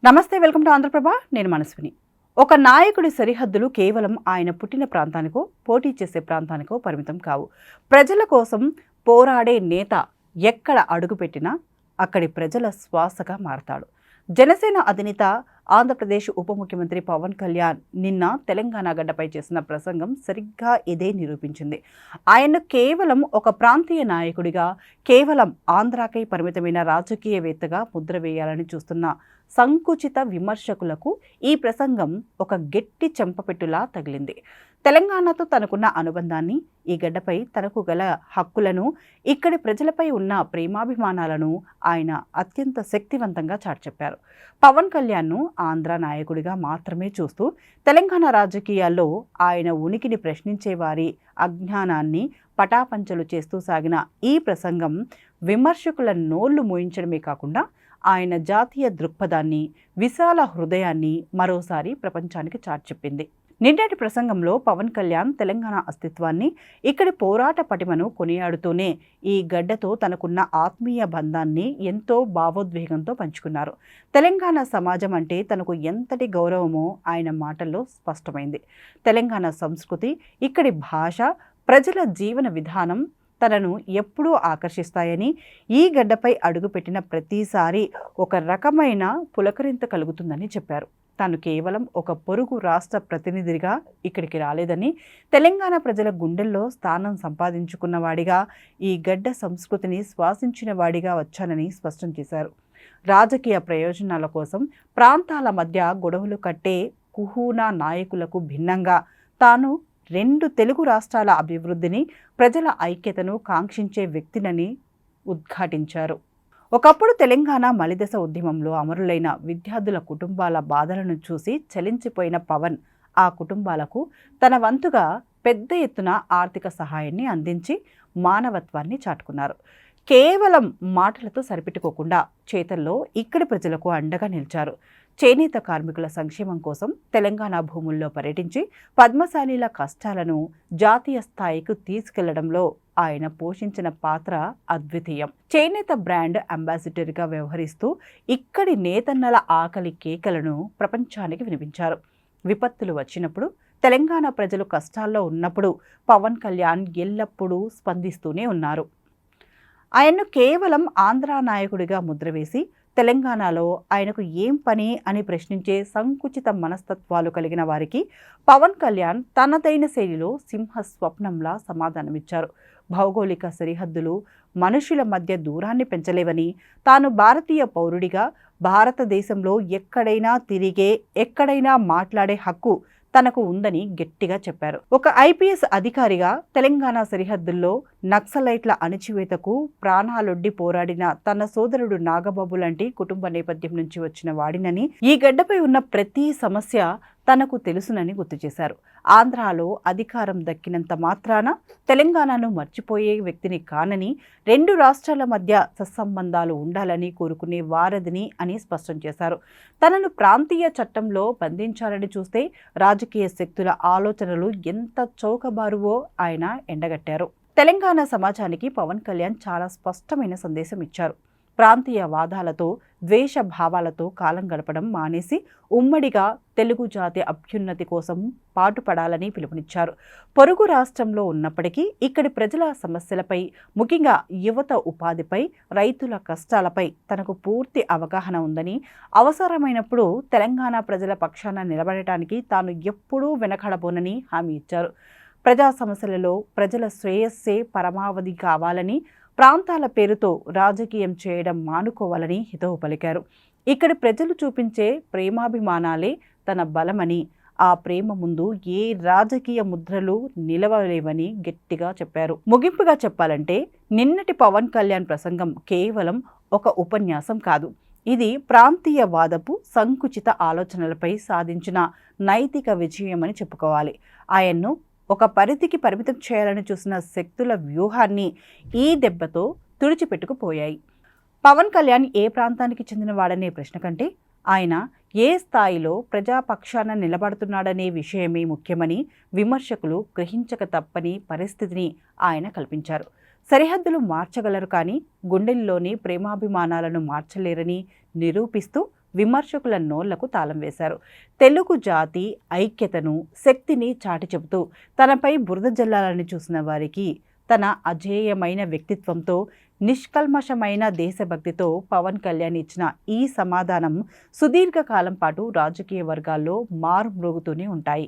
నమస్తే, welcome to Andhraprabha. నేను మనస్విని. ఒక నాయకుడి సరిహద్దులు కేవలం ఆయన పుట్టిన ప్రాంతానికో పోటీ చేసే ప్రాంతానికో పరిమితం కావు. ప్రజల కోసం పోరాడే నేత ఎక్కడ అడుగుపెట్టినా అక్కడి ప్రజల శ్వాసగా మారతాడు. జనసేన అధినేత ఆంధ్రప్రదేశ్ ఉప ముఖ్యమంత్రి పవన్ కళ్యాణ్ నిన్న తెలంగాణ గడ్డపై చేసిన ప్రసంగం సరిగ్గా ఇదే నిరూపించింది. ఆయన కేవలం ఒక ప్రాంతీయ నాయకుడిగా, కేవలం ఆంధ్రాకై పరిమితమైన రాజకీయవేత్తగా ముద్ర వేయాలని చూస్తున్న సంకుచిత విమర్శకులకు ఈ ప్రసంగం ఒక గట్టి చెంపపెట్టులా తగిలింది. తెలంగాణతో తనకున్న అనుబంధాన్ని, ఈ గడ్డపై తనకు గల హక్కులను, ఇక్కడి ప్రజలపై ఉన్న ప్రేమాభిమానాలను ఆయన అత్యంత శక్తివంతంగా చాటిచెప్పారు. పవన్ కళ్యాణ్ను ఆంధ్ర నాయకుడిగా మాత్రమే చూస్తూ తెలంగాణ రాజకీయాల్లో ఆయన ఉనికిని ప్రశ్నించే వారి అజ్ఞానాన్ని పటాపంచలు చేస్తూ సాగిన ఈ ప్రసంగం విమర్శకుల నోళ్లు మూయించడమే కాకుండా ఆయన జాతీయ దృక్పథాన్ని, విశాల హృదయాన్ని మరోసారి ప్రపంచానికి చాటిచెప్పింది. నిన్నటి ప్రసంగంలో పవన్ కళ్యాణ్ తెలంగాణ అస్తిత్వాన్ని, ఇక్కడి పోరాట పటిమను కొనియాడుతూనే ఈ గడ్డతో తనకున్న ఆత్మీయ బంధాన్ని ఎంతో భావోద్వేగంతో పంచుకున్నారు. తెలంగాణ సమాజం అంటే తనకు ఎంతటి గౌరవమో ఆయన మాటల్లో స్పష్టమైంది. తెలంగాణ సంస్కృతి, ఇక్కడి భాష, ప్రజల జీవన విధానం తనను ఎప్పుడూ ఆకర్షిస్తాయని, ఈ గడ్డపై అడుగుపెట్టిన ప్రతిసారి ఒక రకమైన పులకరింత కలుగుతుందని చెప్పారు. తాను కేవలం ఒక పొరుగు రాష్ట్ర ప్రతినిధిగా ఇక్కడికి రాలేదని, తెలంగాణ ప్రజల గుండెల్లో స్థానం సంపాదించుకున్నవాడిగా, ఈ గడ్డ సంస్కృతిని శ్వాసించిన వాడిగా వచ్చానని స్పష్టం చేశారు. రాజకీయ ప్రయోజనాల కోసం ప్రాంతాల మధ్య గొడవలు కట్టే కుహూనా నాయకులకు భిన్నంగా తాను 2 తెలుగు రాష్ట్రాల అభివృద్ధిని, ప్రజల ఐక్యతను కాంక్షించే వ్యక్తినని ఉద్ఘాటించారు. ఒకప్పుడు తెలంగాణ మలిదశ ఉద్యమంలో అమరులైన విద్యార్థుల కుటుంబాల బాధలను చూసి చలించిపోయిన పవన్ ఆ కుటుంబాలకు తన వంతుగా పెద్ద ఎత్తున ఆర్థిక సహాయాన్ని అందించి మానవత్వాన్ని చాటుకున్నారు. కేవలం మాటలతో సరిపెట్టుకోకుండా చేతల్లో ఇక్కడి ప్రజలకు అండగా నిలిచారు. చేనేత కార్మికుల సంక్షేమం కోసం తెలంగాణ భూముల్లో పర్యటించి పద్మశాలీల కష్టాలను జాతీయ స్థాయికి తీసుకెళ్లడంలో ఆయన పోషించిన పాత్ర అద్వితీయం. చేనేత బ్రాండ్ అంబాసిడర్గా వ్యవహరిస్తూ ఇక్కడి నేతన్నల ఆకలి కేకలను ప్రపంచానికి వినిపించారు. విపత్తులు వచ్చినప్పుడు, తెలంగాణ ప్రజలు కష్టాల్లో ఉన్నప్పుడు పవన్ కళ్యాణ్ ఎల్లప్పుడూ స్పందిస్తూనే ఉన్నారు. ఆయన్ను కేవలం ఆంధ్ర నాయకుడిగా ముద్రవేసి తెలంగాణలో ఆయనకు ఏం పని అని ప్రశ్నించే సంకుచిత మనస్తత్వాలు కలిగిన వారికి పవన్ కళ్యాణ్ తనదైన శైలిలో సింహ స్వప్నంలా సమాధానమిచ్చారు. భౌగోళిక సరిహద్దులు మనుషుల మధ్య దూరాన్ని పెంచలేవని, తాను భారతీయ పౌరుడిగా భారతదేశంలో ఎక్కడైనా తిరిగే, ఎక్కడైనా మాట్లాడే హక్కు తనకు ఉందని గట్టిగా చెప్పారు. ఒక ఐపీఎస్ అధికారిగా తెలంగాణ సరిహద్దుల్లో నక్సలైట్ల అణచివేతకు ప్రాణాలొడ్డి పోరాడిన తన సోదరుడు నాగబాబు లాంటి కుటుంబ నేపథ్యం నుంచి వచ్చిన వాడినని, ఈ గడ్డపై ఉన్న ప్రతి సమస్య తనకు తెలుసునని గుర్తు చేశారు. ఆంధ్రాలో అధికారం దక్కినంత మాత్రాన తెలంగాణను మర్చిపోయే వ్యక్తిని కానని, 2 రాష్ట్రాల మధ్య సత్సంబంధాలు ఉండాలని కోరుకునే వారధిని అని స్పష్టం చేశారు. తనను ప్రాంతీయ చట్టంలో బంధించాలని చూస్తే రాజకీయ శక్తుల ఆలోచనలు ఎంత చౌకబారువో ఆయన ఎండగట్టారు. తెలంగాణ సమాజానికి పవన్ కళ్యాణ్ చాలా స్పష్టమైన సందేశం ఇచ్చారు. ప్రాంతీయ వాదాలతో, ద్వేష భావాలతో కాలం గడపడం మానేసి ఉమ్మడిగా తెలుగు జాతి అభ్యున్నతి కోసం పాటుపడాలని పిలుపునిచ్చారు. పొరుగు రాష్ట్రంలో ఉన్నప్పటికీ ఇక్కడి ప్రజల సమస్యలపై, ముఖ్యంగా యువత ఉపాధిపై, రైతుల కష్టాలపై తనకు పూర్తి అవగాహన ఉందని, అవసరమైనప్పుడు తెలంగాణ ప్రజల పక్షాన నిలబడటానికి తాను ఎప్పుడూ వెనకడబోనని హామీ ఇచ్చారు. ప్రజా సమస్యలలో ప్రజల శ్రేయస్సే పరమావధి కావాలని, ప్రాంతాల పేరుతో రాజకీయం చేయడం మానుకోవాలని హితవు పలికారు. ఇక్కడి ప్రజలు చూపించే ప్రేమాభిమానాలే తన బలమని, ఆ ప్రేమ ముందు ఏ రాజకీయ ముద్రలు నిలవలేవని గట్టిగా చెప్పారు. ముగింపుగా చెప్పాలంటే నిన్నటి పవన్ కళ్యాణ్ ప్రసంగం కేవలం ఒక ఉపన్యాసం కాదు. ఇది ప్రాంతీయవాదపు సంకుచిత ఆలోచనలపై సాధించిన నైతిక విజయమని చెప్పుకోవాలి. ఆయన్ను ఒక పరిధికి పరిమితం చేయాలని చూసిన శక్తుల వ్యూహాన్ని ఈ దెబ్బతో తుడిచిపెట్టుకుపోయాయి. పవన్ కళ్యాణ్ ఏ ప్రాంతానికి చెందినవాడనే ప్రశ్న కంటే ఆయన ఏ స్థాయిలో ప్రజాపక్షాన నిలబడుతున్నాడనే విషయమే ముఖ్యమని విమర్శకులు గ్రహించక తప్పని పరిస్థితిని ఆయన కల్పించారు. సరిహద్దులు మార్చగలరు కానీ గుండెల్లోని ప్రేమాభిమానాలను మార్చలేరని నిరూపిస్తూ విమర్శకుల నోళ్లకు తాళం వేశారు. తెలుగు జాతి ఐక్యతను, శక్తిని చాటి చెబుతూ తనపై బురద జల్లాలని చూసిన వారికి తన అజేయమైన వ్యక్తిత్వంతో, నిష్కల్మషమైన దేశభక్తితో పవన్ కళ్యాణ్ ఇచ్చిన ఈ సమాధానం సుదీర్ఘకాలం పాటు రాజకీయ వర్గాల్లో మారుమ్రోగుతూనే ఉంటాయి.